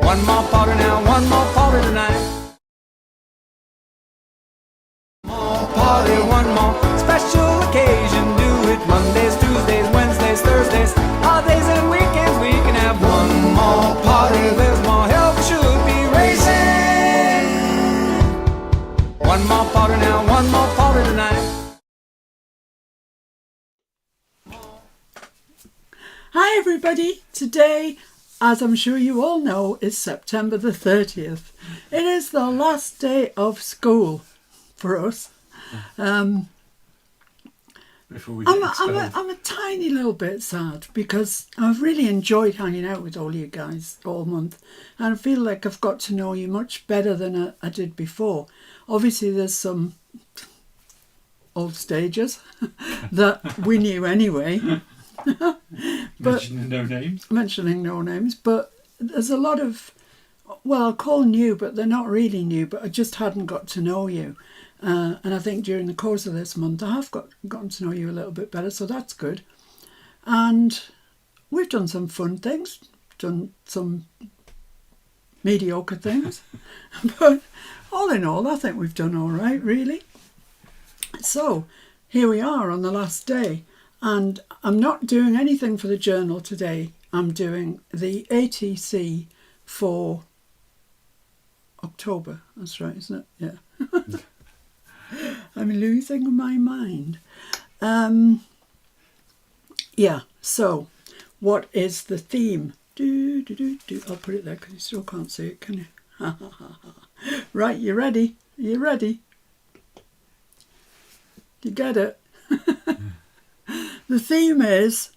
One more party now, one more party tonight. More party, one more special occasion. Do it Mondays, Tuesdays, Wednesdays, Thursdays, holidays and weekends. We can have one more party. There's more help should be raising. One more party now, one more party tonight. Hi everybody, today, as I'm sure you all know, is September the 30th. It is the last day of school for us. Before we get I'm a tiny little bit sad because I've really enjoyed hanging out with all you guys all month, and I feel like I've got to know you much better than I did before. Obviously there's some old stages that we knew anyway. But mentioning no names, but there's a lot of, well, I'll call new, but they're not really new, but I just hadn't got to know you, and I think during the course of this month I have gotten to know you a little bit better, so that's good. And we've done some fun things, done some mediocre things, but all in all I think we've done all right, really. So here we are on the last day. And I'm not doing anything for the journal today. I'm doing the ATC for October. That's right, isn't it? Yeah. I'm losing my mind. Yeah, so what is the theme? I'll put it there because you still can't see it, can you? Right, you ready? Are you ready? You get it? The theme is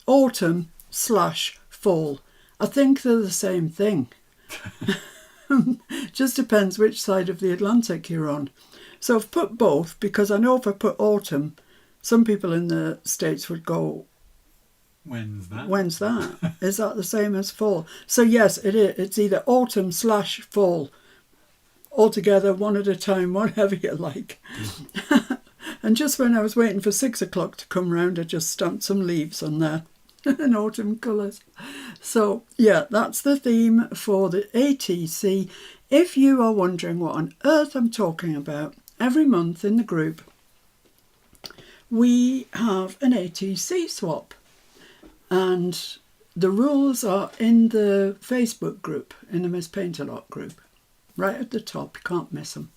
autumn/fall. I think they're the same thing. Just depends which side of the Atlantic you're on. So I've put both because I know if I put autumn, some people in the States would go, When's that? When's that? Is that the same as fall? So yes, it is. It's either autumn/fall. Altogether, one at a time, whatever you like. And just when I was waiting for 6 o'clock to come round, I just stamped some leaves on there in autumn colours. So yeah, that's the theme for the ATC. If you are wondering what on earth I'm talking about, every month in the group we have an ATC swap. And the rules are in the Facebook group, in the Miss Paint-A-Lot group. Right at the top, you can't miss them.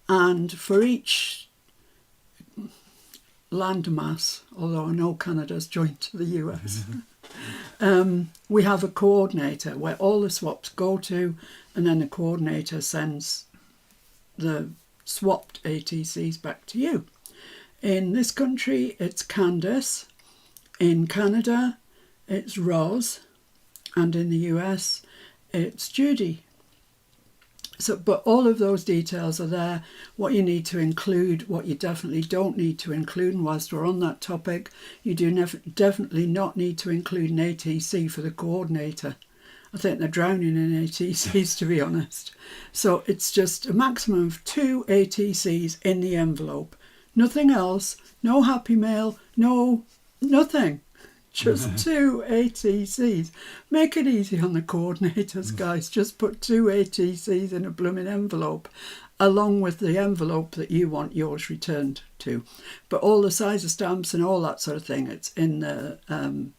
And for each landmass, although I know Canada's joined to the US, we have a coordinator where all the swaps go to, and then the coordinator sends the swapped ATCs back to you. In this country, it's Candace. In Canada, it's Roz. And in the US, it's Judy. So, but all of those details are there, what you need to include, what you definitely don't need to include. And whilst we're on that topic, you do definitely not need to include an ATC for the coordinator. I think they're drowning in ATCs, to be honest. So it's just a maximum of 2 ATCs in the envelope. Nothing else, no happy mail, no nothing. Just 2 ATCs. Make it easy on the coordinators, guys. Just put 2 ATCs in a blooming envelope, along with the envelope that you want yours returned to. But all the size of stamps and all that sort of thing, it's in the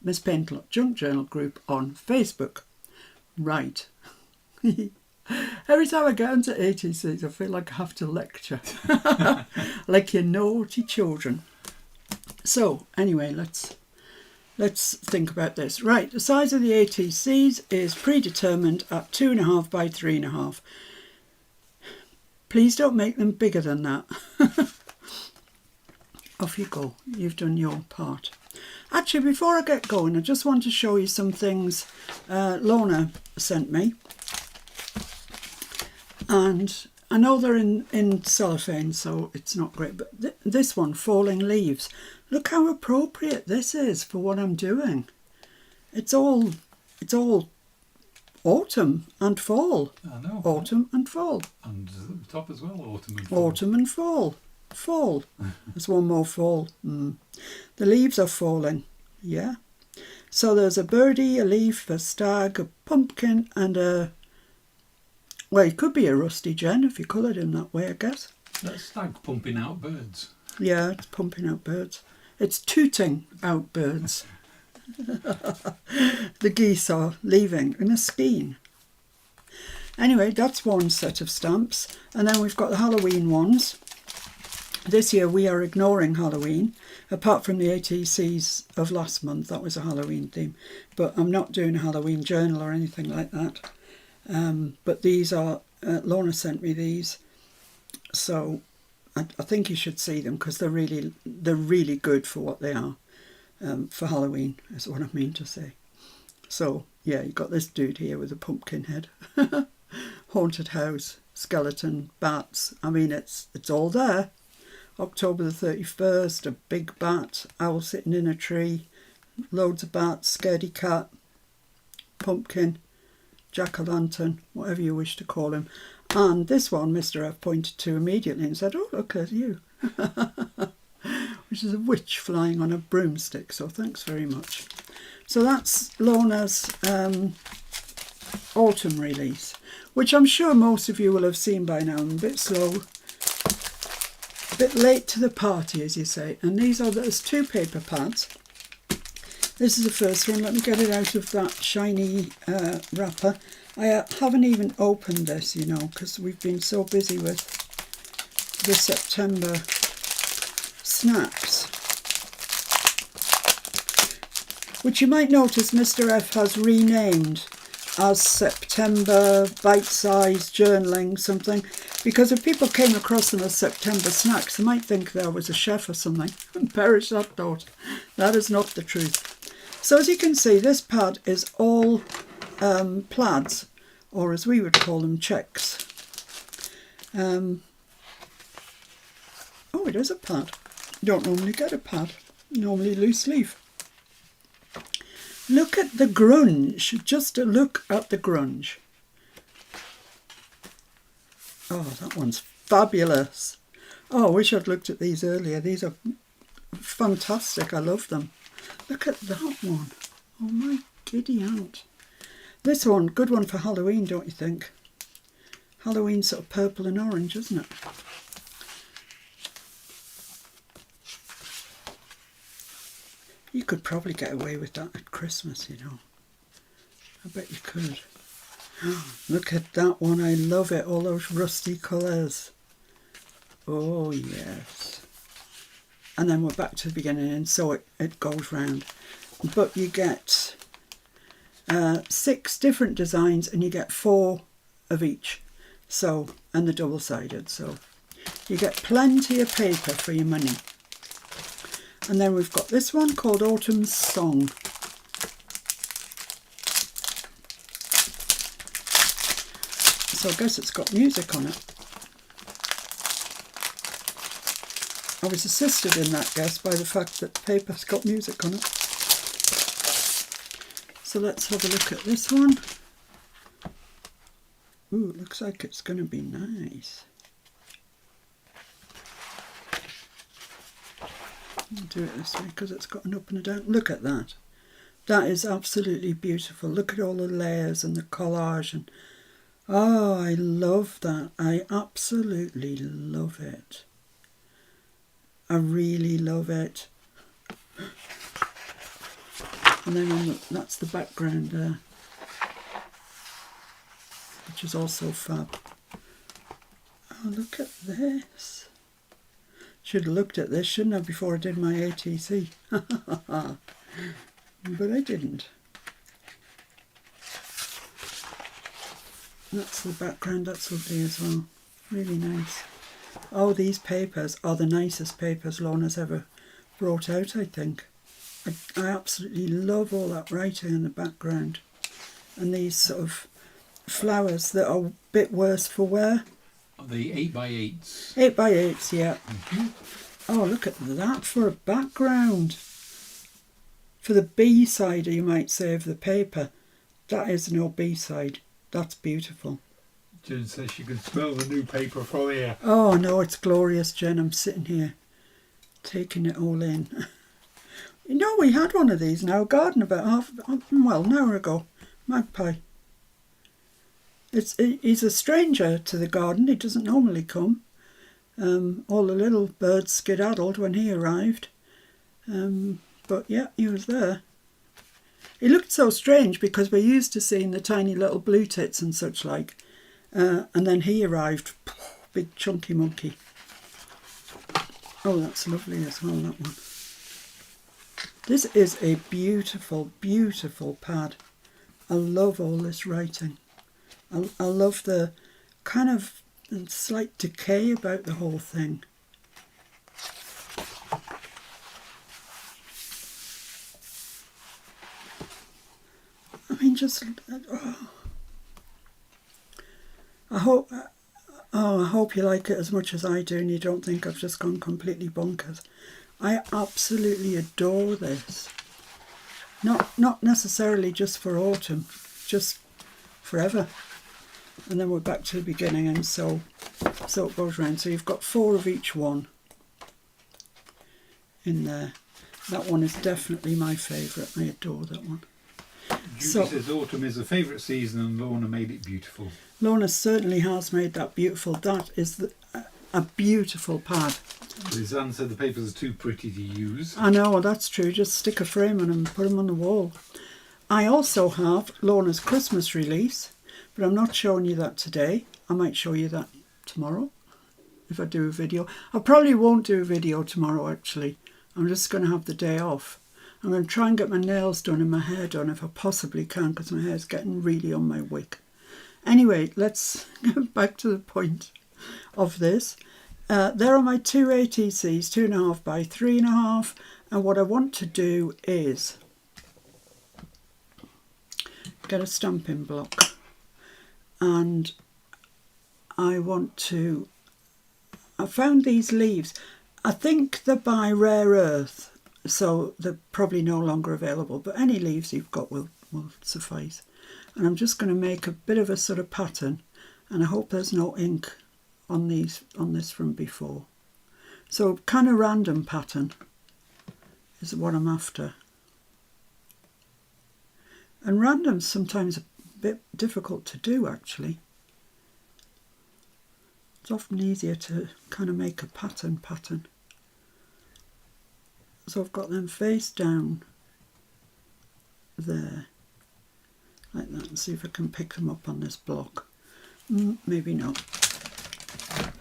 Miss Paint-A-Lot Junk Journal group on Facebook. Right. Every time I get into ATCs, I feel like I have to lecture. Like you naughty children. So, anyway, let's think about this. Right, the size of the ATCs is predetermined at 2.5 by 3.5. Please don't make them bigger than that. Off you go. You've done your part. Actually, before I get going, I just want to show you some things Lorna sent me. And I know they're in cellophane, so it's not great. But this one, Falling Leaves. Look how appropriate this is for what I'm doing. It's all autumn and fall. I know. Autumn and fall. And at the top as well, autumn and fall. Autumn and fall. Fall. There's one more fall. The leaves are falling. Yeah. So there's a birdie, a leaf, a stag, a pumpkin, and a Well, he could be a rusty gen if you coloured him that way, I guess. That stag pumping out birds. Yeah, it's pumping out birds. It's tooting out birds. The geese are leaving in a skein. Anyway, that's one set of stamps. And then we've got the Halloween ones. This year we are ignoring Halloween, apart from the ATCs of last month. That was a Halloween theme. But I'm not doing a Halloween journal or anything like that. But these are, Lorna sent me these. So I think you should see them because they're really good for what they are. For Halloween is what I mean to say. So yeah, you got this dude here with a pumpkin head. Haunted house, skeleton, bats. I mean, it's all there. October the 31st, a big bat, owl sitting in a tree, loads of bats, scaredy cat, pumpkin, jack-o'-lantern, whatever you wish to call him. And this one Mr. F pointed to immediately and said, oh, look, there's you. Which is a witch flying on a broomstick, so thanks very much. So that's Lorna's autumn release, which I'm sure most of you will have seen by now. I'm a bit slow, a bit late to the party, as you say. And there's 2 paper pads. This is the first one. Let me get it out of that shiny wrapper. I haven't even opened this, you know, because we've been so busy with the September snacks, which you might notice Mr. F has renamed as September bite-sized journaling something, because if people came across them as September snacks, they might think there was a chef or something and perish that thought. That is not the truth. So as you can see, this pad is all plaids, or as we would call them, checks. Oh, it is a pad. Don't normally get a pad, normally loose leaf. Look at the grunge, just a look at the grunge. Oh, that one's fabulous. Oh, I wish I'd looked at these earlier. These are fantastic, I love them. Look at that one. Oh my giddy aunt. This one, good one for Halloween, don't you think? Halloween sort of purple and orange, isn't it? You could probably get away with that at Christmas, you know. I bet you could. Look at that one. I love it. All those rusty colours. Oh, yes. And then we're back to the beginning, and so it goes round. But you get 6 different designs, and you get 4 of each. So, and the double-sided. So you get plenty of paper for your money. And then we've got this one called Autumn's Song. So I guess it's got music on it. I was assisted in that guess by the fact that the paper's got music on it. So let's have a look at this one. Ooh, it looks like it's going to be nice. I'll do it this way because it's got an up and a down. Look at that. That is absolutely beautiful. Look at all the layers and the collage. And oh, I love that. I absolutely love it. I really love it. And then that's the background there, which is also fab. Oh, look at this. Should have looked at this, shouldn't I, before I did my ATC? But I didn't. That's the background, that's lovely as well. Really nice. Oh, these papers are the nicest papers Lorna's ever brought out, I think. I absolutely love all that writing in the background. And these sort of flowers that are a bit worse for wear. The 8x8s. 8x8s, yeah. Oh, look at that for a background. For the B side, you might say, of the paper. That is no B side. That's beautiful. Jen says she can smell the new paper from here. Oh no, it's glorious, Jen. I'm sitting here taking it all in. You know, we had one of these in our garden about an hour ago. Magpie. He's a stranger to the garden. He doesn't normally come. All the little birds skedaddled when he arrived. But yeah, he was there. He looked so strange because we're used to seeing the tiny little blue tits and such like. And then he arrived, big chunky monkey. Oh, that's lovely as well, that one. This is a beautiful, beautiful pad. I love all this writing. I love the kind of slight decay about the whole thing. I mean, just I hope you like it as much as I do, and you don't think I've just gone completely bonkers. I absolutely adore this. Not necessarily just for autumn, just forever. And then we're back to the beginning, and so it goes round. So you've got 4 of each one in there. That one is definitely my favourite. I adore that one. Judy says autumn is a favourite season and Lorna made it beautiful. Lorna certainly has made that beautiful. That is a beautiful pad. Lizanne said the papers are too pretty to use. I know, that's true. Just stick a frame on them and put them on the wall. I also have Lorna's Christmas release, but I'm not showing you that today. I might show you that tomorrow if I do a video. I probably won't do a video tomorrow, actually. I'm just going to have the day off. I'm going to try and get my nails done and my hair done if I possibly can, because my hair's getting really on my wig. Anyway, let's get back to the point of this. There are my 2 ATCs, 2.5 by 3.5, and what I want to do is get a stamping block, and I found these leaves. I think they're by Rare Earth, so they're probably no longer available, but any leaves you've got will suffice. And I'm just going to make a bit of a sort of pattern, and I hope there's no ink on this from before. So kind of random pattern is what I'm after. And random's sometimes a bit difficult to do, actually. It's often easier to kind of make a pattern. So I've got them face down there, like that, and see if I can pick them up on this block. Maybe not.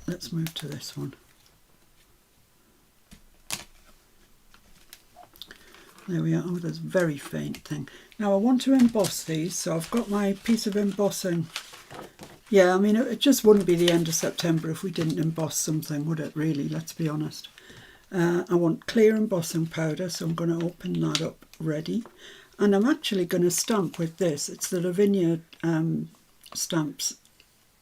Let's move to this one. There we are. Oh, there's a very faint thing. Now I want to emboss these, so I've got my piece of embossing. Yeah, I mean, it just wouldn't be the end of September if we didn't emboss something, would it, really? Let's be honest. I want clear embossing powder, so I'm going to open that up ready. And I'm actually going to stamp with this. It's the Lavinia Stamps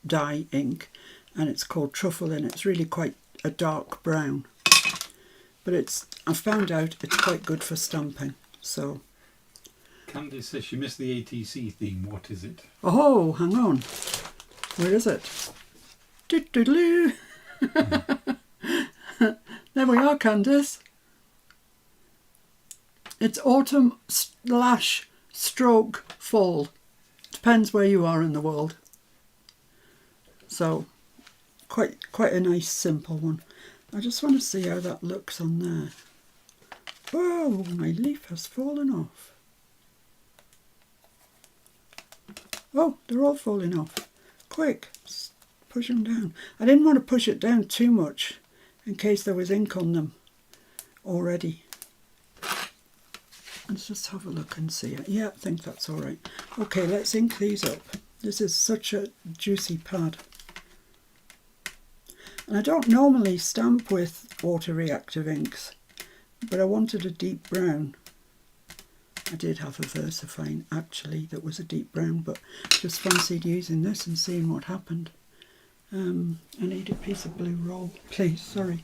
dye ink, and it's called Truffle, and it's really quite a dark brown. But I found out it's quite good for stamping, so. Candice says she missed the ATC theme. What is it? Oh, hang on. Where is it? Doo-doo-doo. There we are, Candice. It's autumn / stroke fall. Depends where you are in the world. So, quite a nice simple one. I just want to see how that looks on there. Whoa, my leaf has fallen off. Oh, they're all falling off. Quick, push them down. I didn't want to push it down too much in case there was ink on them already. Let's just have a look and see it. Yeah, I think that's all right. Okay, let's ink these up. This is such a juicy pad. And I don't normally stamp with water reactive inks, but I wanted a deep brown. I did have a VersaFine actually that was a deep brown, but just fancied using this and seeing what happened. I need a piece of blue roll, please, sorry.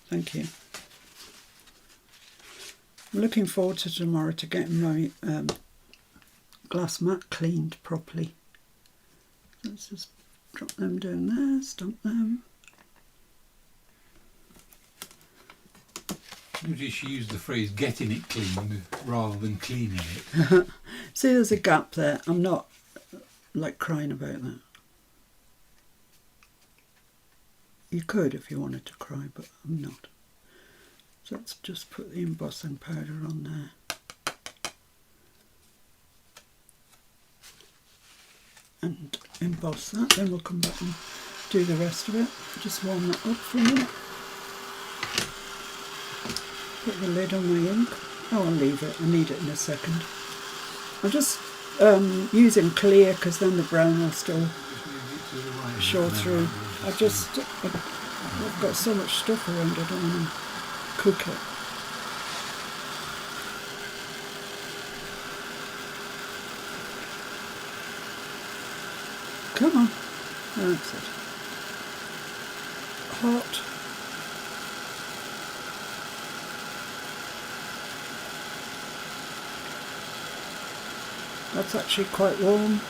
Thank you. I'm looking forward to tomorrow to getting my glass mat cleaned properly. Let's just drop them down there, stamp them. Usually she used the phrase getting it cleaned rather than cleaning it. See, there's a gap there. I'm not like crying about that. You could if you wanted to cry, but I'm not. So let's just put the embossing powder on there. And emboss that, then we'll come back and do the rest of it. Just warm that up for a minute. Put the lid on my ink. Oh, I'll leave it, I need it in a second. I'm just using clear because then the brown will still show through. I've got so much stuff around, I don't want to cook it. Come on, that's it. Hot. That's actually quite warm.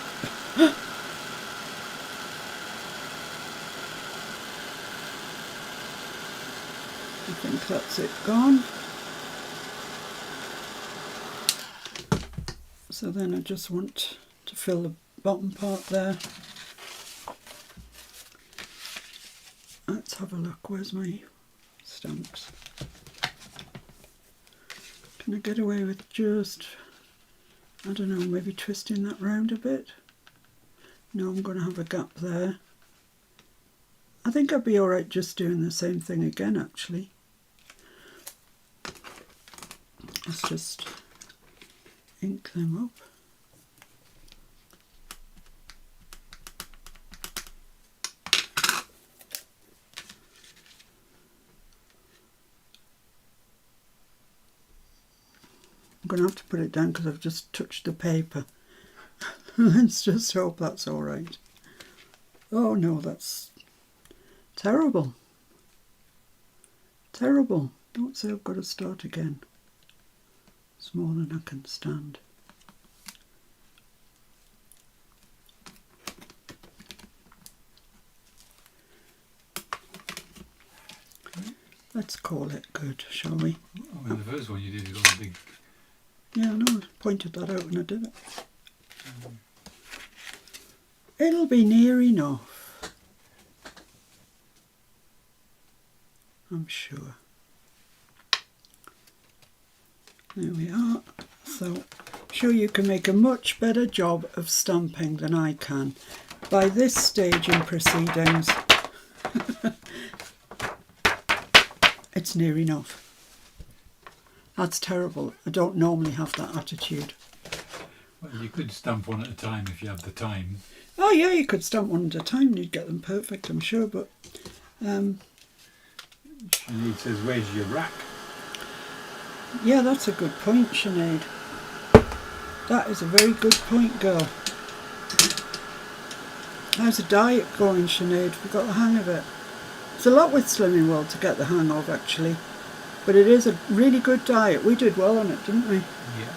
I think that's it gone. So then I just want to fill the bottom part there. Let's have a look. Where's my stamps? Can I get away with just, I don't know, maybe twisting that round a bit? No, I'm going to have a gap there. I think I'd be alright just doing the same thing again, actually. Let's just ink them up. I'm going to have to put it down because I've just touched the paper. Let's just hope that's all right. Oh no, that's terrible. Terrible. Don't say I've got to start again. It's more than I can stand. Let's call it good, shall we? Oh, the first one you did got a big... Yeah, I know, I pointed that out when I did it. It'll be near enough, I'm sure. There we are. So, I'm sure you can make a much better job of stamping than I can. By this stage in proceedings, it's near enough. That's terrible. I don't normally have that attitude. Well, you could stamp one at a time if you had the time. Oh yeah, you could stamp one at a time and you'd get them perfect, I'm sure, but... Sinead says, where's your rack? Yeah, that's a good point, Sinead. That is a very good point, girl. How's the diet going, Sinead? Have you got the hang of it? It's a lot with Slimming World to get the hang of, actually. But it is a really good diet. We did well on it, didn't we? Yeah.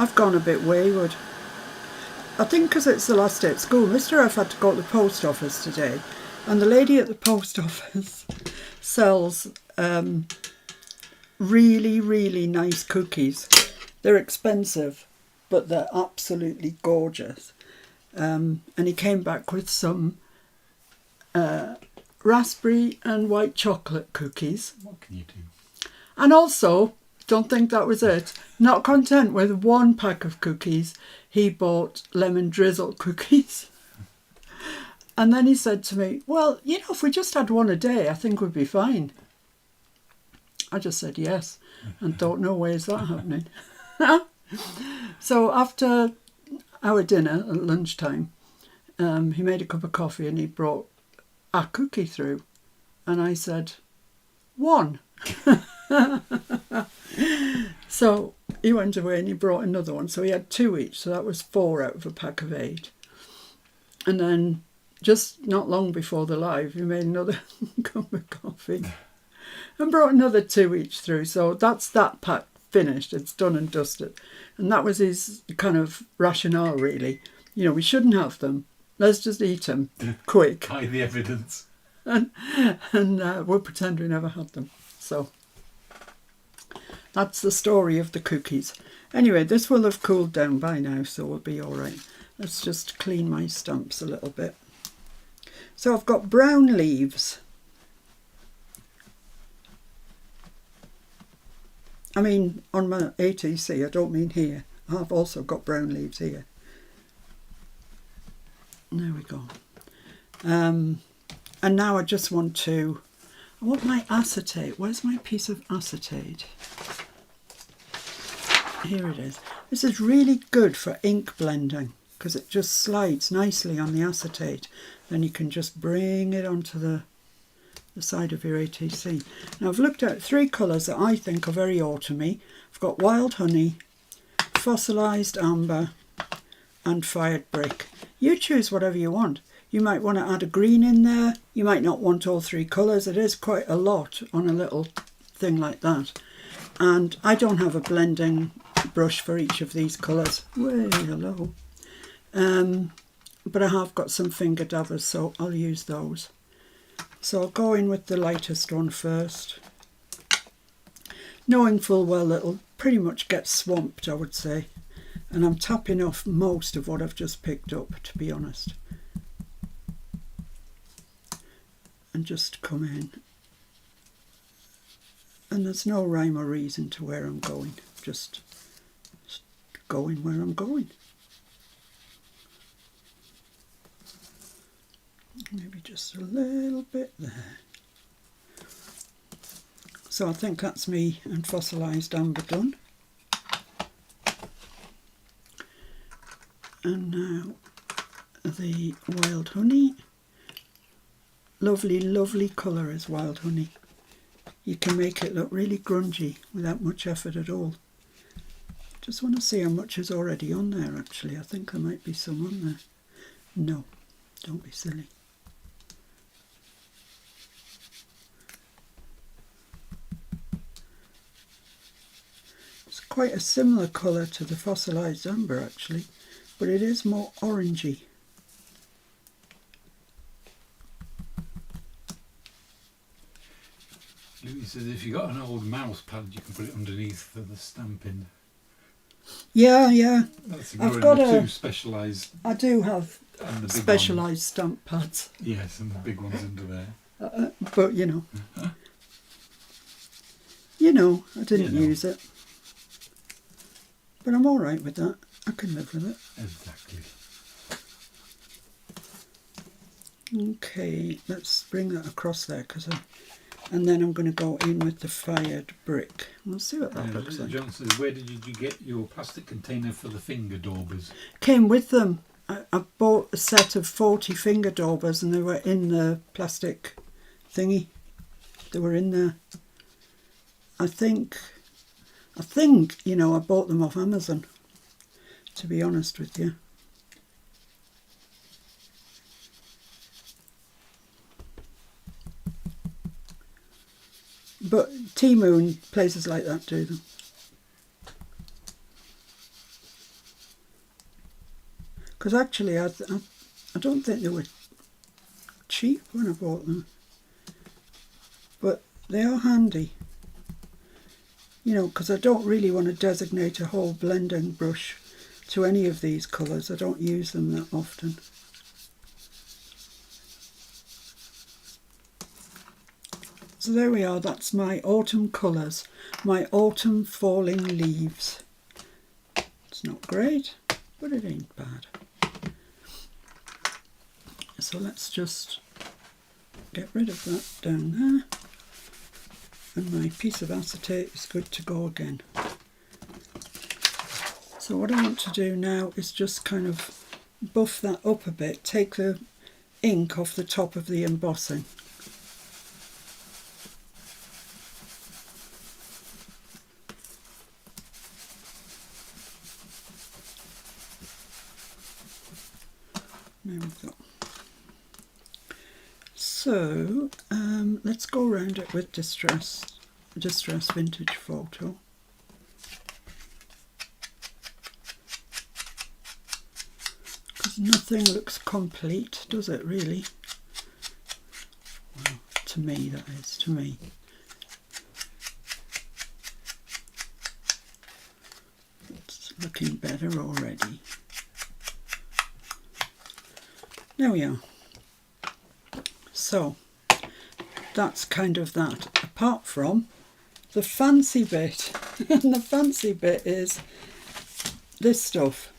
I've gone a bit wayward. I think because it's the last day at school. Mr. F had to go to the post office today, and the lady at the post office sells really, really nice cookies. They're expensive, but they're absolutely gorgeous. And he came back with some raspberry and white chocolate cookies. What can you do? And also, don't think that was it. Not content with one pack of cookies, he bought lemon drizzle cookies. And then he said to me, well, you know, if we just had one a day, I think we'd be fine. I just said yes and thought, no way is that happening. So after our dinner at lunchtime, he made a cup of coffee and he brought a cookie through. And I said, one. So he went away and he brought another one. So he had two each. So that was 4 out of a pack of 8. And then just not long before the live, he made another cup of coffee and brought another 2 each through. So that's that pack finished. It's done and dusted. And that was his kind of rationale, really. You know, we shouldn't have them. Let's just eat them quick. Hide the evidence. and we'll pretend we never had them. So that's the story of the cookies. Anyway, this will have cooled down by now, so we'll be all right. Let's just clean my stamps a little bit. So I've got brown leaves. I mean, on my ATC, I don't mean here. I've also got brown leaves here. There we go. And now I just want my acetate. Where's my piece of acetate? Here it is. This is really good for ink blending because it just slides nicely on the acetate. Then you can just bring it onto the side of your ATC. Now I've looked at 3 colours that I think are very autumny. I've got wild honey, fossilised amber and fired brick. You choose whatever you want. You might want to add a green in there. You might not want all 3 colours. It is quite a lot on a little thing like that. And I don't have a blending brush for each of these colours. Way hello. But I have got some finger dabbers, so I'll use those. So I'll go in with the lightest one first, knowing full well it'll pretty much get swamped, I would say. And I'm tapping off most of what I've just picked up, to be honest. And just come in. And there's no rhyme or reason to where I'm going. Just going where I'm going. Maybe just a little bit there. So I think that's me and fossilised amber done. And now the wild honey. Lovely, lovely colour is wild honey. You can make it look really grungy without much effort at all. Just want to see how much is already on there actually. I think there might be some on there. No, don't be silly. It's quite a similar colour to the fossilised amber actually, but it is more orangey. Louis says if you've got an old mouse pad, you can put it underneath for the stamping. Yeah. That's I've got the a 2 specialised. I do have And the big specialised stamp pads. Yes, and the big ones under there. But you know, I didn't use it. But I'm all right with that. I can live with it. Exactly. Okay, let's bring that across there, and then I'm going to go in with the fired brick. We'll see what that looks like. John says, where did you get your plastic container for the finger daubers? Came with them. I bought a set of 40 finger daubers and they were in the plastic thingy. They were in there. I think, I bought them off Amazon, to be honest with you. But Temu and places like that do them. Because actually I don't think they were cheap when I bought them. But they are handy. Because I don't really want to designate a whole blending brush to any of these colours. I don't use them that often. So there we are, that's my autumn colours, my autumn falling leaves. It's not great, but it ain't bad. So let's just get rid of that down there. And my piece of acetate is good to go again. So what I want to do now is just kind of buff that up a bit, take the ink off the top of the embossing. There we go. So let's go around it with Distress Vintage Photo. Because nothing looks complete, does it really? to me, that is, to me. It's looking better already. There we are. So that's kind of that, apart from the fancy bit. And the fancy bit is this stuff.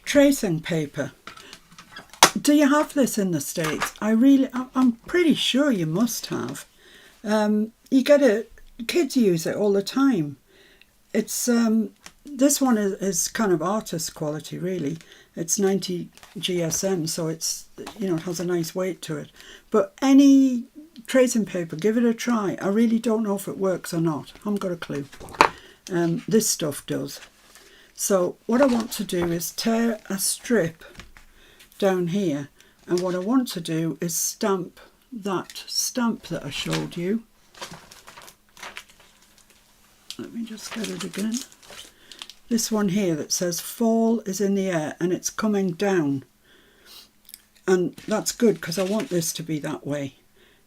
Tracing paper. Do you have this in the States? I'm pretty sure you must have. You get it, kids use it all the time. It's this one is kind of artist quality, really. It's 90 GSM, so it's, you know, it has a nice weight to it. But any tracing paper, give it a try. I really don't know if it works or not. I haven't got a clue. This stuff does. So what I want to do is tear a strip down here, and what I want to do is stamp that stamp that I showed you. Let me just get it again. This one here that says fall is in the air and it's coming down. And that's good because I want this to be that way.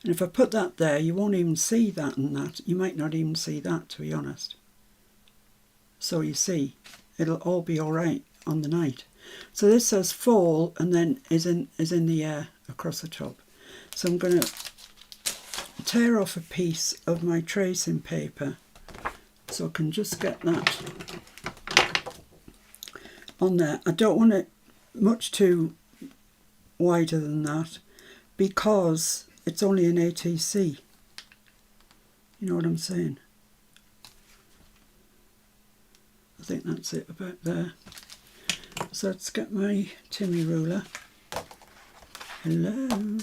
And if I put that there, you won't even see that and that. You might not even see that, to be honest. So you see, it'll all be all right on the night. So this says fall and then is in the air across the top. So I'm going to tear off a piece of my tracing paper so I can just get that on there. I don't want it much too wider than that because it's only an ATC. You know what I'm saying? I think that's it about there. So let's get my Timmy ruler. Hello.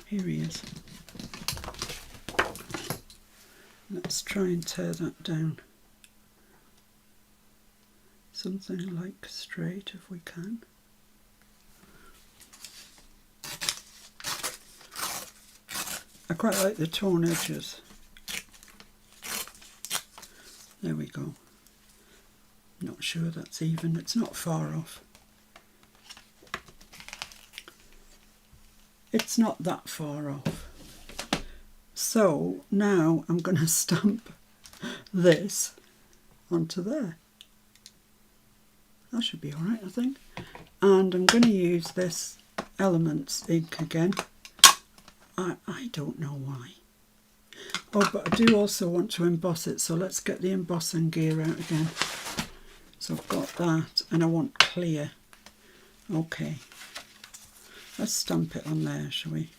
Here he is. Let's try and tear that down. Something like straight if we can. I quite like the torn edges. There we go. Not sure that's even, it's not far off. It's not that far off. So now I'm going to stamp this onto there. That should be alright, I think. And I'm going to use this Elements ink again. I don't know why. Oh, but I do also want to emboss it, so let's get the embossing gear out again. So I've got that, and I want clear. Okay. Let's stamp it on there, shall we?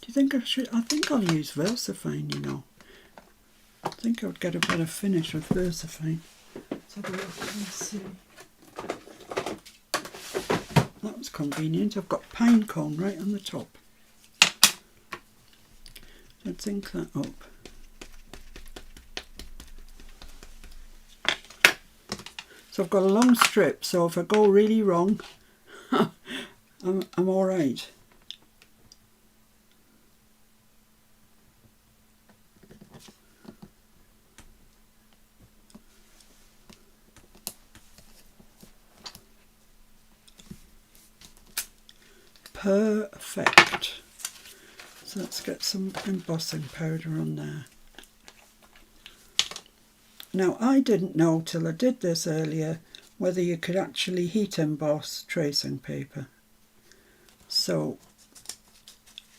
Do you think I should? I think I'll use VersaFine, you know. I think I would get a better finish with VersaFine. Let's have a look and see. That was convenient. I've got pine cone right on the top. Let's ink that up. So I've got a long strip, so if I go really wrong, I'm all right. Perfect. So let's get some embossing powder on there. Now I didn't know till I did this earlier whether you could actually heat emboss tracing paper. So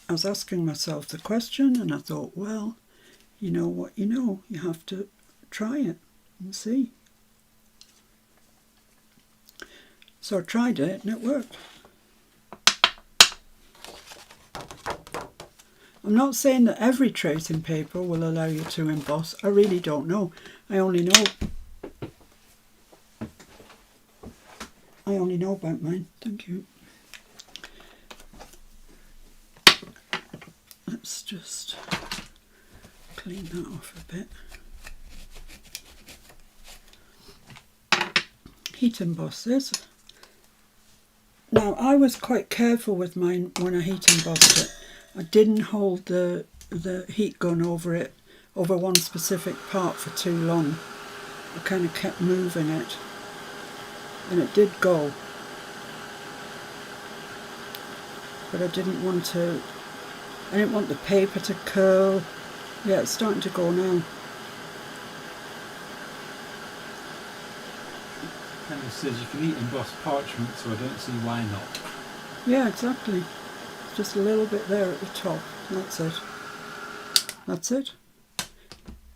I was asking myself the question and I thought, well, you know what you know, you have to try it and see. So I tried it and it worked. I'm not saying that every tracing paper will allow you to emboss. I really don't know. I only know about mine. Thank you. Let's just clean that off a bit. Heat emboss this. Now I was quite careful with mine when I heat embossed it. I didn't hold the heat gun over it, over one specific part for too long. I kind of kept moving it and it did go. but I didn't want the paper to curl. Yeah, it's starting to go now. And it says you can eat embossed parchment, so I don't see why not. Yeah, exactly. Just a little bit there at the top. That's it. That's it.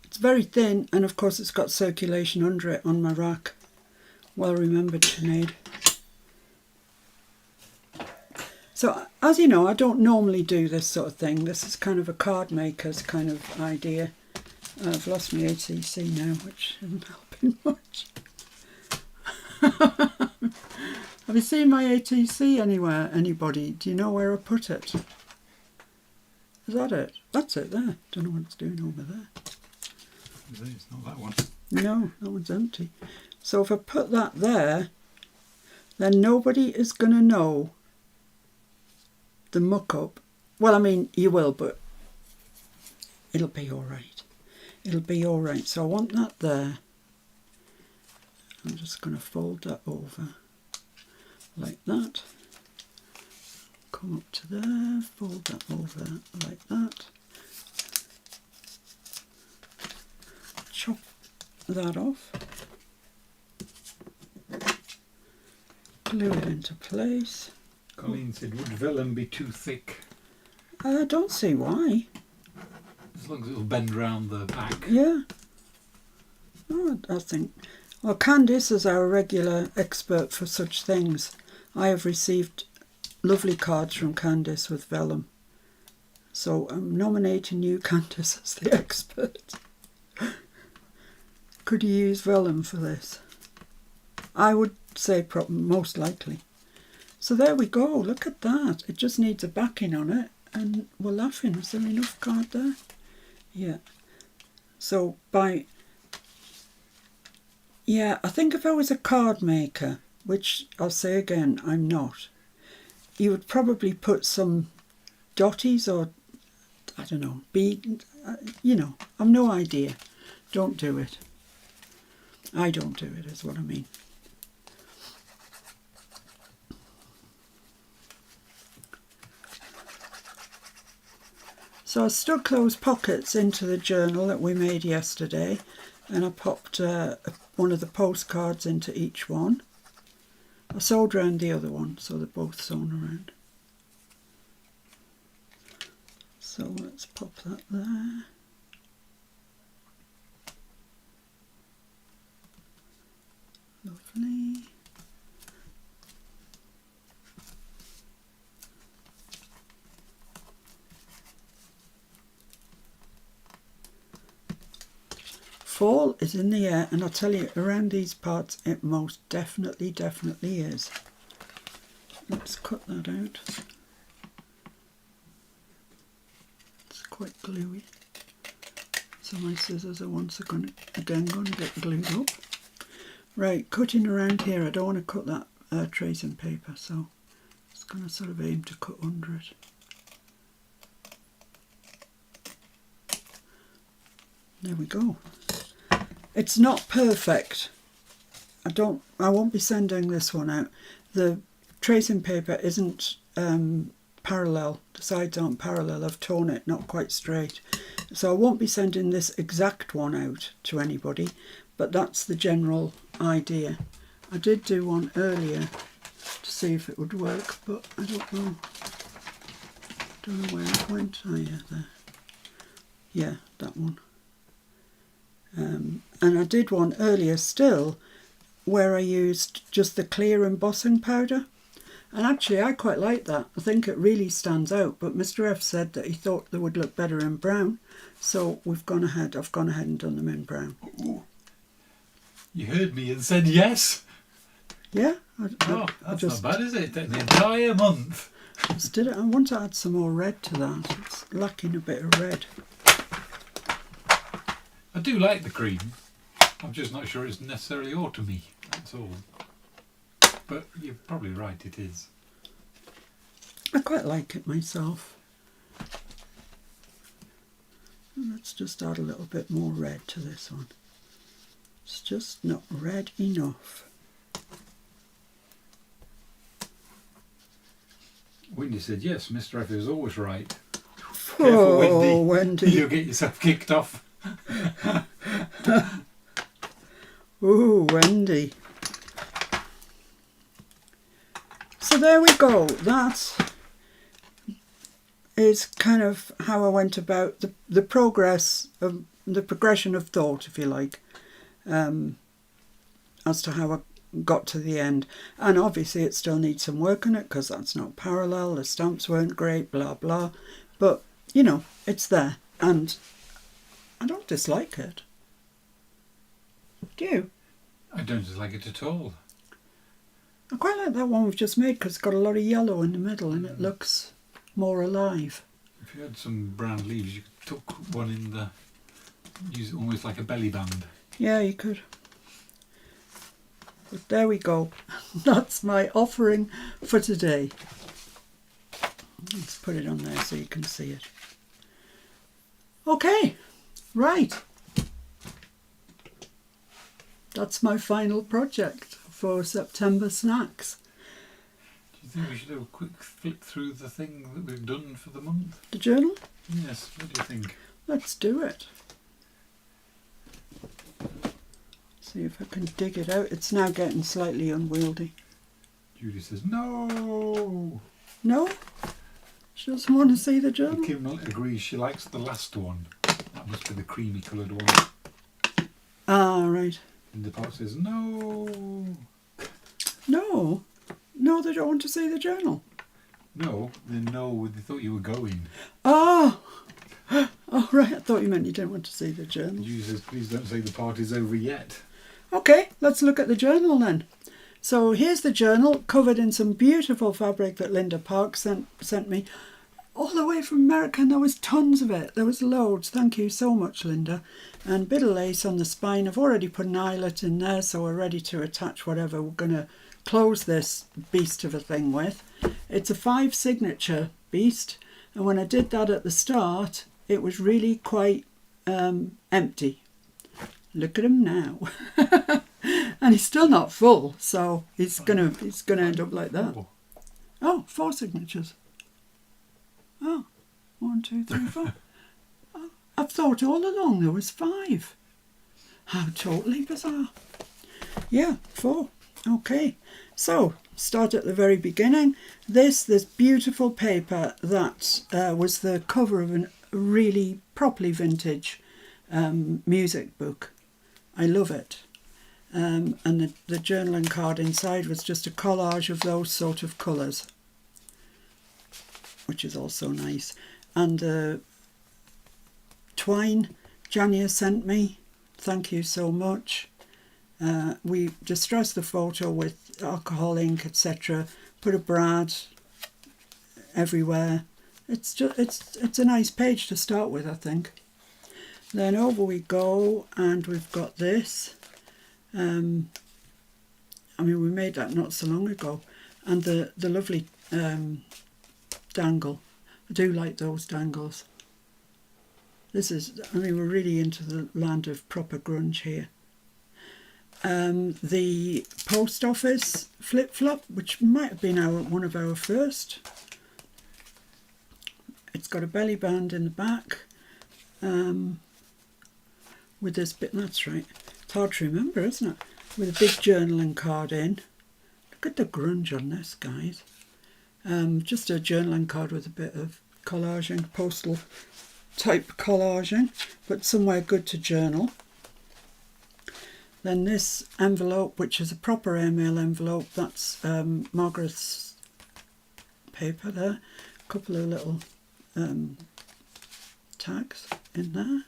It's very thin, and of course it's got circulation under it on my rack. Well remembered, Sinead. So, as you know, I don't normally do this sort of thing. This is kind of a card maker's kind of idea. I've lost my ATC now, which isn't helping much. Have you seen my ATC anywhere, anybody? Do you know where I put it? Is that it? That's it there. Don't know what it's doing over there. It's not that one. No, that one's empty. So if I put that there, then nobody is going to know the muck-up. Well, I mean, you will, but it'll be all right. It'll be all right. So I want that there. I'm just going to fold that over like that. Come up to there, fold that over like that. Chop that off. Glue it into place. Colleen said, would vellum be too thick? I don't see why. As long as it'll bend round the back. Yeah. Oh, I think... Well, Candice is our regular expert for such things. I have received lovely cards from Candice with vellum. So I'm nominating you, Candice, as the expert. Could you use vellum for this? I would say most likely. So there we go, look at that. It just needs a backing on it and we're laughing. Is there enough card there? Yeah. So yeah, I think if I was a card maker, which I'll say again, I'm not, you would probably put some dotties or, I don't know, bead, you know, I've no idea. Don't do it. I don't do it, is what I mean. So I stuck those pockets into the journal that we made yesterday, and I popped one of the postcards into each one. I sewed around the other one, so they're both sewn around. So let's pop that there. Lovely. Fall is in the air, and I'll tell you, around these parts it most definitely is. Let's cut that out. It's quite gluey. So my scissors are once again going to get glued up. Right, cutting around here, I don't want to cut that tracing paper, so I'm just going to sort of aim to cut under it. There we go. It's not perfect. I won't be sending this one out. The tracing paper isn't parallel. The sides aren't parallel. I've torn it, not quite straight. So I won't be sending this exact one out to anybody, but that's the general idea. I did do one earlier to see if it would work, but I don't know. Don't know where it went. Oh yeah, there. Yeah, that one. And I did one earlier still where I used just the clear embossing powder, and actually I quite like that. I think it really stands out, but Mr. F said that he thought they would look better in brown, so I've gone ahead and done them in brown. Ooh. You heard me and said yes. Yeah, That's not bad, is it? The entire month. Just did it. I want to add some more red to that. It's lacking a bit of red. I do like the cream. I'm just not sure it's necessarily autumny, that's all. But you're probably right, it is. I quite like it myself. Let's just add a little bit more red to this one. It's just not red enough. Wendy said, yes, Mr. F is always right. Oh, Careful, Wendy. You'll get yourself kicked off. Ooh, Wendy. So there we go. That is kind of how I went about the progress of the progression of thought, if you like, as to how I got to the end. And obviously it still needs some work on it because that's not parallel, the stamps weren't great, blah blah, but you know, it's there and I don't dislike it. Do you? I don't dislike it at all. I quite like that one we've just made because it's got a lot of yellow in the middle and it looks more alive. If you had some brown leaves, you could tuck one in the, use it almost like a belly band. Yeah, you could. But there we go. That's my offering for today. Let's put it on there so you can see it. Okay, right. That's my final project for September snacks. Do you think we should have a quick flick through the thing that we've done for the month? The journal? Yes, what do you think? Let's do it. See if I can dig it out. It's now getting slightly unwieldy. Judy says, no! No? She doesn't want to see the journal? Kim agrees she likes the last one. That must be the creamy coloured one. Ah, right. And the part says, no! No. No, they don't want to see the journal. No, then no, they thought you were going. Oh! Oh, right. I thought you meant you didn't want to see the journal. Judy says, please don't say the party's over yet. Okay, let's look at the journal then. So here's the journal covered in some beautiful fabric that Linda Park sent me all the way from America, and there was tons of it. There was loads. Thank you so much, Linda. And bit of lace on the spine. I've already put an eyelet in there, so we're ready to attach whatever we're going to close this beast of a thing with. It's a 5 signature beast, and when I did that at the start, it was really quite empty. Look at him now. And he's still not full, so he's gonna end up like that. Oh, 4 signatures. Oh, 1, 2, 3, 4. Oh, I've thought all along there was 5. How totally bizarre. Yeah, 4. Okay, so start at the very beginning. This beautiful paper that was the cover of a really properly vintage music book. I love it. And the journaling card inside was just a collage of those sort of colours, which is also nice. And the twine Jania sent me, thank you so much. We distressed the photo with alcohol ink, etc. Put a brad everywhere. It's a nice page to start with, I think. Then over we go, and we've got this. I mean, we made that not so long ago, and the lovely dangle. I do like those dangles. This is, I mean, we're really into the land of proper grunge here. The post office flip-flop, which might have been one of our first. It's got a belly band in the back. With this bit, that's right. It's hard to remember, isn't it? With a big journaling card in. Look at the grunge on this, guys. Just a journaling card with a bit of collaging, postal type collaging, but somewhere good to journal. Then this envelope, which is a proper airmail envelope, that's Margaret's paper there. A couple of little tags in there.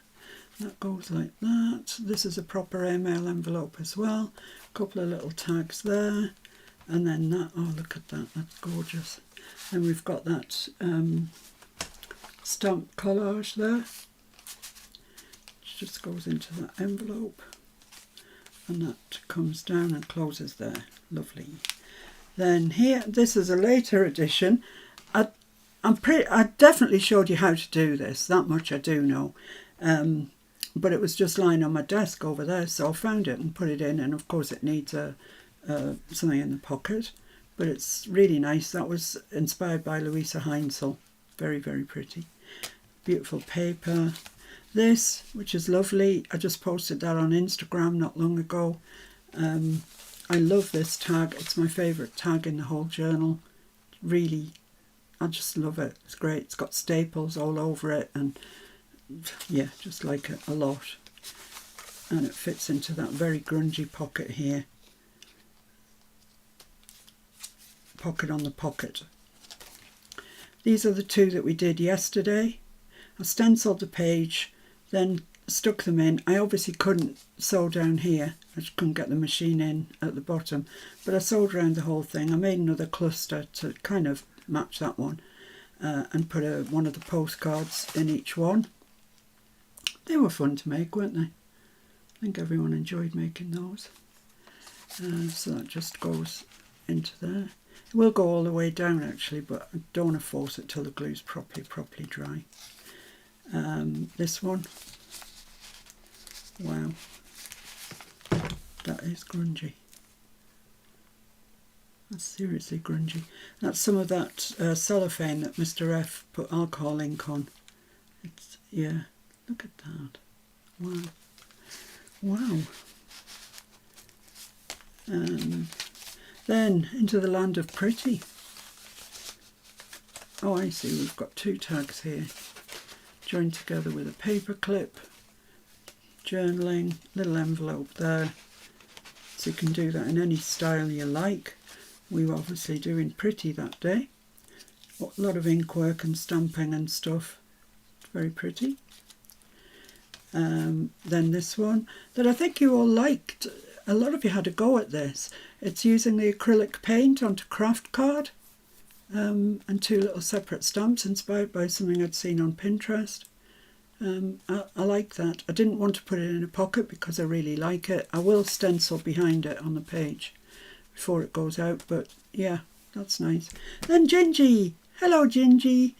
That goes like that. This is a proper airmail envelope as well. A couple of little tags there. And then that, oh look at that, that's gorgeous. And we've got that stamp collage there. Which just goes into that envelope. And that comes down and closes there. Lovely. Then here, this is a later edition. I definitely showed you how to do this. That much I do know. But it was just lying on my desk over there, so I found it and put it in, and of course it needs something in the pocket, but it's really nice. That was inspired by Louisa Heinzel. Very, very pretty. Beautiful paper. This, which is lovely, I just posted that on Instagram not long ago. I love this tag. It's my favourite tag in the whole journal. Really, I just love it. It's great. It's got staples all over it, and yeah, just like it a lot. And it fits into that very grungy pocket here. Pocket on the pocket. These are the two that we did yesterday. I stenciled the page, then stuck them in. I obviously couldn't sew down here. I just couldn't get the machine in at the bottom, but I sewed around the whole thing. I made another cluster to kind of match that one, and put one of the postcards in each one. They were fun to make, weren't they? I think everyone enjoyed making those. So that just goes into there. It will go all the way down actually, but I don't want to force it till the glue's properly dry. This one, wow, that is grungy. That's seriously grungy. That's some of that cellophane that Mr. F put alcohol ink on. It's, yeah, look at that. Wow. Wow. Then into the land of pretty. Oh, I see, we've got two tags here, joined together with a paper clip, journaling, little envelope there, so you can do that in any style you like. We were obviously doing pretty that day. A lot of ink work and stamping and stuff. Very pretty. Then this one that I think you all liked. A lot of you had a go at this. It's using the acrylic paint onto craft card, and two little separate stamps inspired by something I'd seen on Pinterest. I like that. I didn't want to put it in a pocket because I really like it. I will stencil behind it on the page before it goes out, but yeah, that's nice. Then Gingy. Hello, Gingy.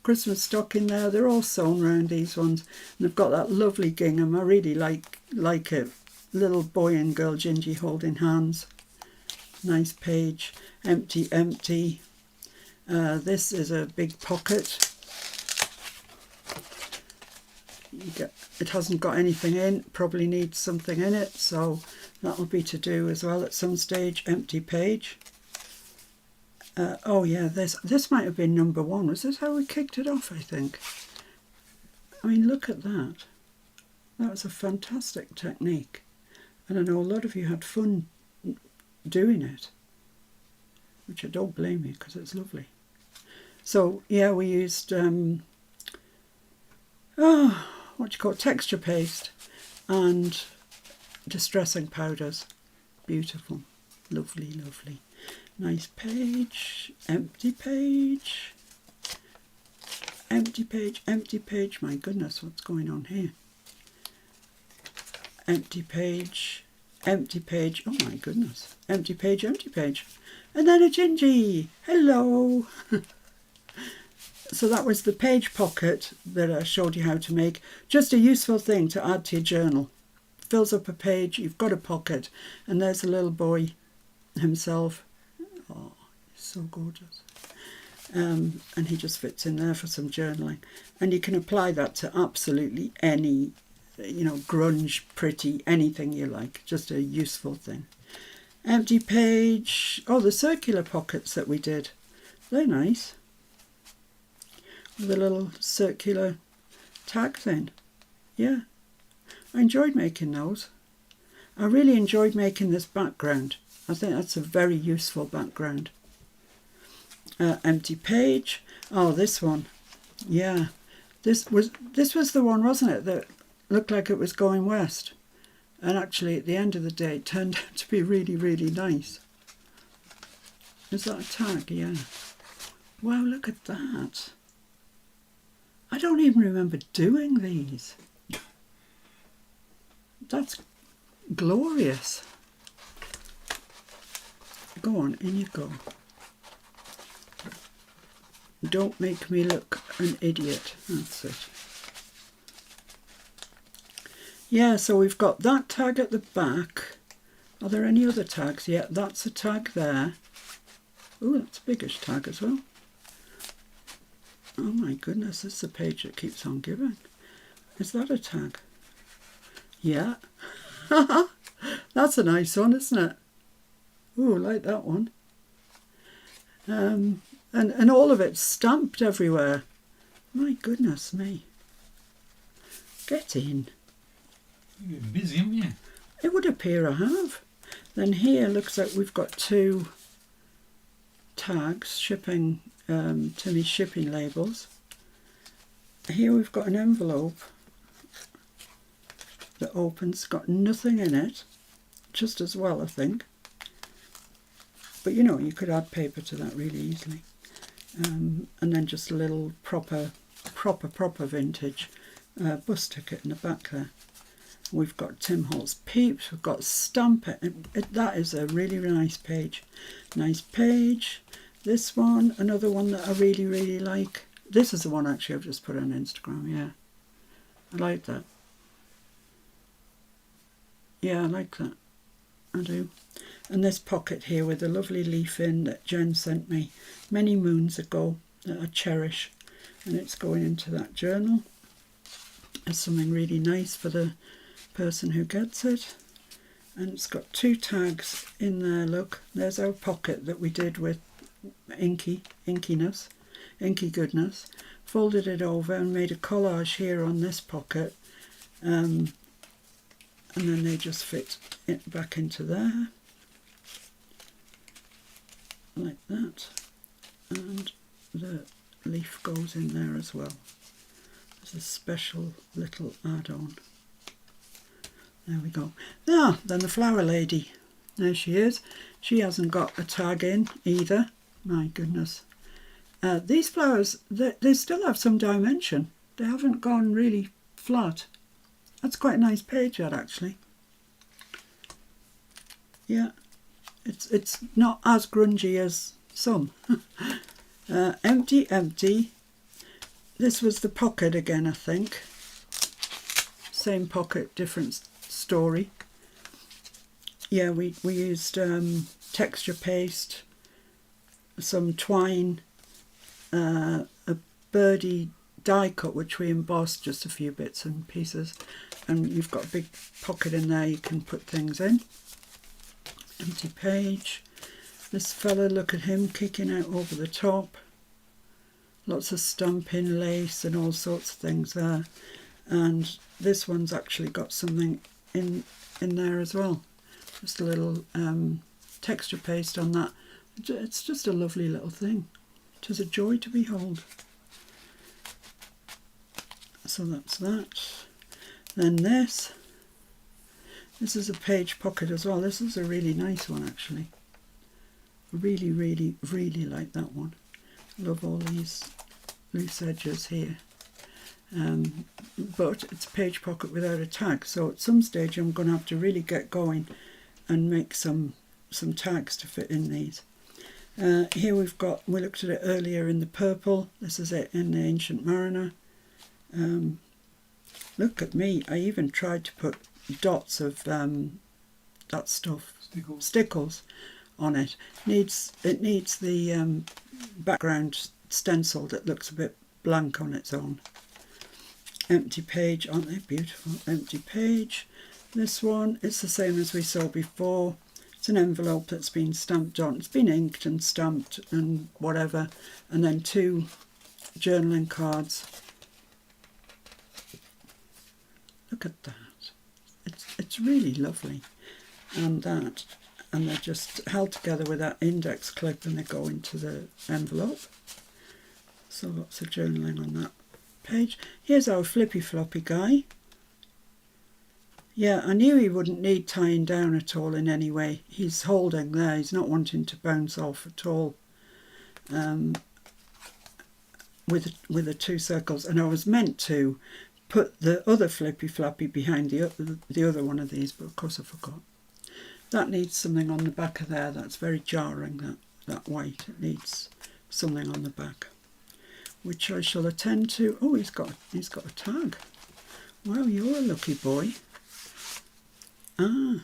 Christmas stocking there. They're all sewn round, these ones, and they've got that lovely gingham. I really like it. Little boy and girl Gingy holding hands. Nice page. Empty, empty. This is a big pocket. It hasn't got anything in. Probably needs something in it, so that'll be to do as well at some stage. Empty page. Oh yeah, this might have been number one. Was this how we kicked it off, I think? I mean, look at that. That was a fantastic technique. And I know a lot of you had fun doing it, which I don't blame you because it's lovely. So yeah, we used, texture paste and distressing powders. Beautiful. Lovely, lovely. Nice page, empty page, empty page, empty page. My goodness, what's going on here? Empty page, empty page. Oh my goodness. Empty page, empty page. And then a Gingy. Hello. So that was the page pocket that I showed you how to make. Just a useful thing to add to your journal. Fills up a page, you've got a pocket, and there's a little boy himself. Oh, he's so gorgeous. And he just fits in there for some journaling. And you can apply that to absolutely any, grunge, pretty, anything you like. Just a useful thing. Empty page. Oh, the circular pockets that we did. They're nice. With a little circular tag thing. Yeah. I enjoyed making those. I really enjoyed making this background. I think that's a very useful background. Empty page. Oh, this one. Yeah. This was the one, wasn't it, that looked like it was going west. And actually, at the end of the day, it turned out to be really, really nice. Is that a tag? Yeah. Wow, look at that. I don't even remember doing these. That's glorious. Go on, in you go. Don't make me look an idiot. That's it. Yeah, so we've got that tag at the back Are there any other tags? Yeah, that's a tag there. Oh, that's a biggish tag as well. Oh my goodness, this is a page that keeps on giving. Is that a tag? Yeah. That's a nice one, isn't it? Oh, I like that one. And all of it's stamped everywhere. My goodness me. Get in. You're busy, haven't you? It would appear I have. Then here looks like we've got 2 tags, shipping, Timmy's shipping labels. Here we've got an envelope that opens, got nothing in it, just as well I think. But you know, you could add paper to that really easily. And then just a little proper vintage bus ticket in the back there. We've got Tim Holt's Peeps, we've got Stamp It. That is a really nice page. Nice page. This one, another one that I really, really like. This is the one actually I've just put on Instagram, yeah. I like that. Yeah, I like that. I do. And this pocket here with a lovely leaf in that Jen sent me many moons ago that I cherish. And it's going into that journal. It's something really nice for the person who gets it. And it's got 2 tags in there, look. There's our pocket that we did with inky goodness. Folded it over and made a collage here on this pocket. And then they just fit it back into there. Like that. And the leaf goes in there as well. There's a special little add-on. There we go. Ah, then the flower lady. There she is. She hasn't got a tag in either. My goodness. These flowers, they still have some dimension. They haven't gone really flat. That's quite a nice page, that actually. Yeah. It's not as grungy as some. Empty. This was the pocket again, I think. Same pocket, different story. Yeah, we used texture paste, some twine, a birdie die cut which we embossed, just a few bits and pieces, and you've got a big pocket in there you can put things in. Empty page. This fella, look at him kicking out over the top. Lots of stamping, lace and all sorts of things there. And this one's actually got something in there as well. Just a little texture paste on that. It's just a lovely little thing. It is a joy to behold. So that's that. Then this is a page pocket as well. This is a really nice one actually. Really, really, really like that one. Love all these loose edges here. But it's a page pocket without a tag, so at some stage I'm going to have to really get going and make some tags to fit in these. Here we looked at it earlier in the purple. This is it in the Ancient Mariner. Look at me, I even tried to put dots of that stuff, stickles on it. It needs the background stencil that looks a bit blank on its own. Empty page, aren't they beautiful? Empty page. This one, it's the same as we saw before. It's an envelope that's been stamped on. It's been inked and stamped and whatever. And then 2 journaling cards. Look at that. It's really lovely. And they're just held together with that index clip and they go into the envelope. So lots of journaling on that page. Here's our flippy floppy guy. Yeah, I knew he wouldn't need tying down at all in any way. He's holding there, he's not wanting to bounce off at all. With the 2 circles, and I was meant to put the other flippy floppy behind the other one of these, but of course I forgot. That needs something on the back of there. That's very jarring, that white. It needs something on the back, which I shall attend to. Oh, he's got a tag. Wow, you're a lucky boy. Ah,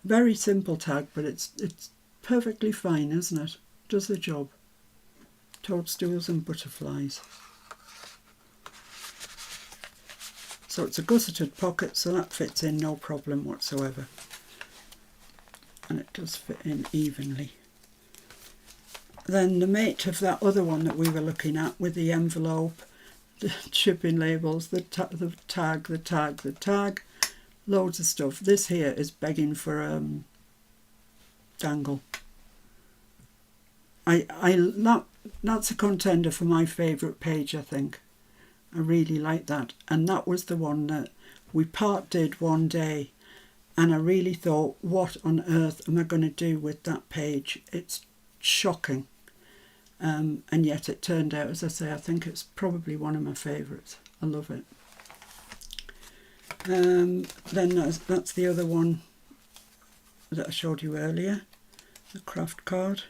very simple tag, but it's perfectly fine, isn't it? Does the job. Toadstools and butterflies. So it's a gusseted pocket, so that fits in no problem whatsoever. And it does fit in evenly. Then the mate of that other one that we were looking at with the envelope, the shipping labels, the tag, loads of stuff. This here is begging for dangle. That's a contender for my favourite page, I think. I really like that. And that was the one that we part did one day. And I really thought, what on earth am I going to do with that page? It's shocking. And yet it turned out, as I say, I think it's probably one of my favourites. I love it. Then that's the other one that I showed you earlier, the craft card.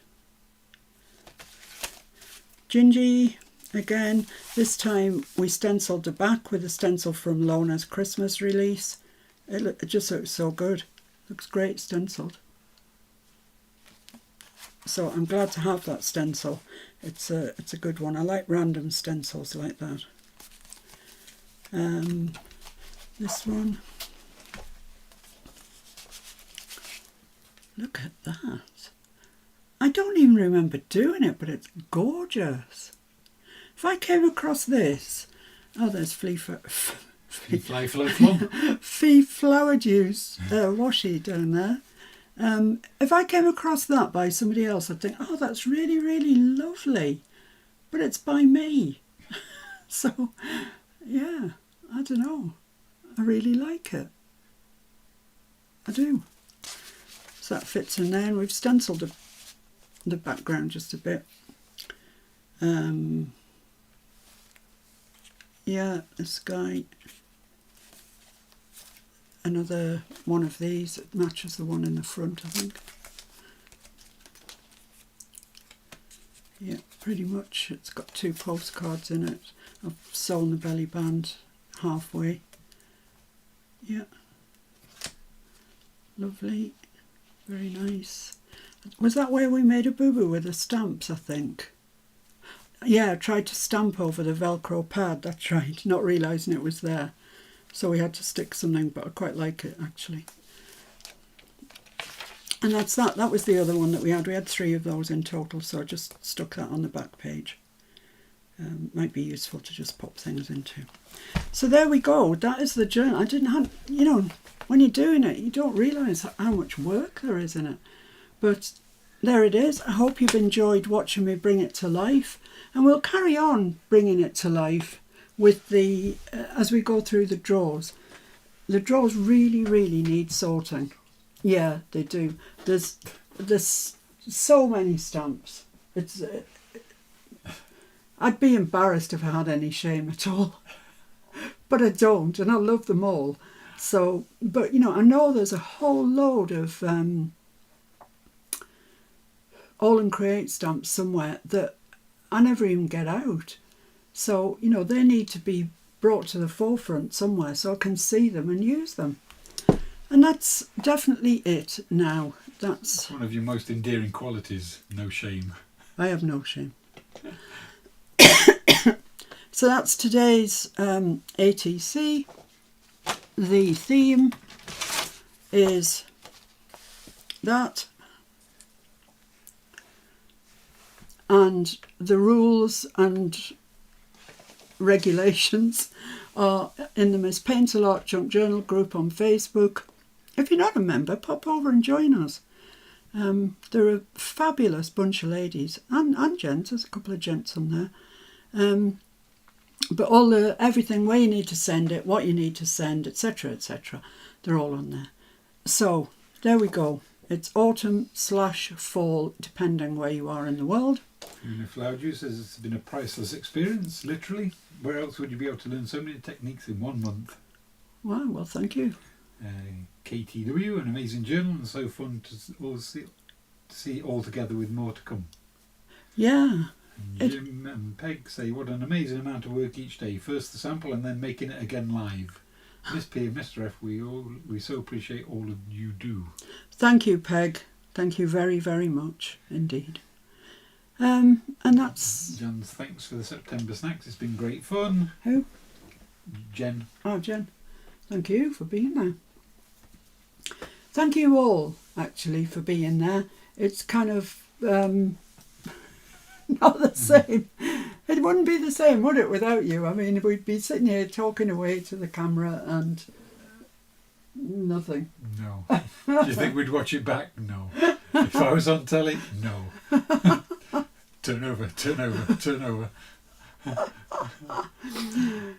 Gingy, again, this time we stenciled the back with a stencil from Lona's Christmas release. It just looks so good. Looks great stenciled. So I'm glad to have that stencil. It's a good one. I like random stencils like that. This one. Look at that. I don't even remember doing it, but it's gorgeous. If I came across this, oh, there's Flee Flow Juice washi down there. If I came across that by somebody else, I'd think, oh, that's really, really lovely. But it's by me. So, yeah, I don't know. I really like it. I do. So that fits in there, and we've stenciled the background just a bit. Yeah, this guy. Another one of these. It matches the one in the front, I think. Yeah, pretty much. It's got 2 postcards in it. I've sewn the belly band halfway. Yeah. Lovely. Very nice. Was that where we made a boo-boo with the stamps, I think? Yeah, I tried to stamp over the Velcro pad, that's right, not realising it was there. So we had to stick something, but I quite like it, actually. And that's that. That was the other one that we had. We had 3 of those in total, so I just stuck that on the back page. Might be useful to just pop things into. So there we go. That is the journal. I didn't have, you know, when you're doing it, you don't realise how much work there is in it. But there it is. I hope you've enjoyed watching me bring it to life. And we'll carry on bringing it to life with the, as we go through the drawers. The drawers really, really need sorting. Yeah, they do. There's so many stamps. It's I'd be embarrassed if I had any shame at all. But I don't, and I love them all. So, but you know, I know there's a whole load of All and Create stamps somewhere that I never even get out. So, you know, they need to be brought to the forefront somewhere so I can see them and use them. And that's definitely it now. That's one of your most endearing qualities, no shame. I have no shame. So that's today's ATC. The theme is that, and the rules and regulations are in the Miss Paint a Lot Junk Journal group on Facebook. If you're not a member, pop over and join us. They're a fabulous bunch of ladies and gents. There's a couple of gents on there. But all everything, where you need to send it, what you need to send, etc., they're all on there. So there we go. It's autumn/fall, depending where you are in the world. And Flower Juice says it's been a priceless experience, literally. Where else would you be able to learn so many techniques in 1 month? Wow, well, thank you. KTW, an amazing journal, and so fun to see all together with more to come. Yeah. And Jim and Peg say, what an amazing amount of work each day. First the sample and then making it again live. Miss P and Mr F, we so appreciate all of you do. Thank you, Peg. Thank you very, very much indeed. And that's... Jen's thanks for the September snacks. It's been great fun. Who? Jen. Oh, Jen. Thank you for being there. Thank you all, actually, for being there. It's kind of not the same. It wouldn't be the same, would it, without you? I mean, we'd be sitting here talking away to the camera and nothing. No. Do you think we'd watch it back? No. If I was on telly? No. Turn over, turn over, turn over.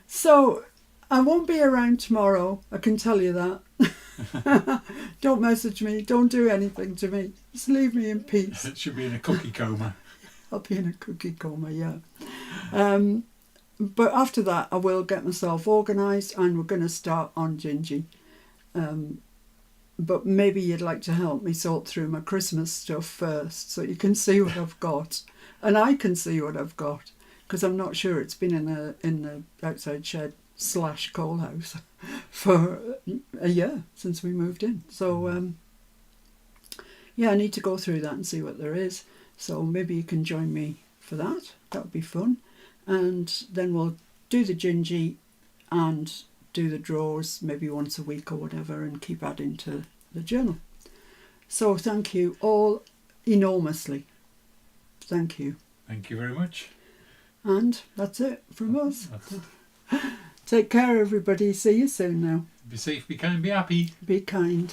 So, I won't be around tomorrow, I can tell you that. Don't message me, don't do anything to me. Just leave me in peace. It should be in a cookie coma. I'll be in a cookie coma, yeah. But after that, I will get myself organised and we're going to start on Gingy. But maybe you'd like to help me sort through my Christmas stuff first so you can see what I've got. And I can see what I've got because I'm not sure it's been in the outside shed / coal house for a year since we moved in. So, yeah, I need to go through that and see what there is. So maybe you can join me for that. That would be fun. And then we'll do the Gingy and do the drawers maybe once a week or whatever and keep adding to the journal. So thank you all enormously. Thank you. Thank you very much. And that's it from us. That's it. Take care, everybody. See you soon now. Be safe, be kind, be happy. Be kind.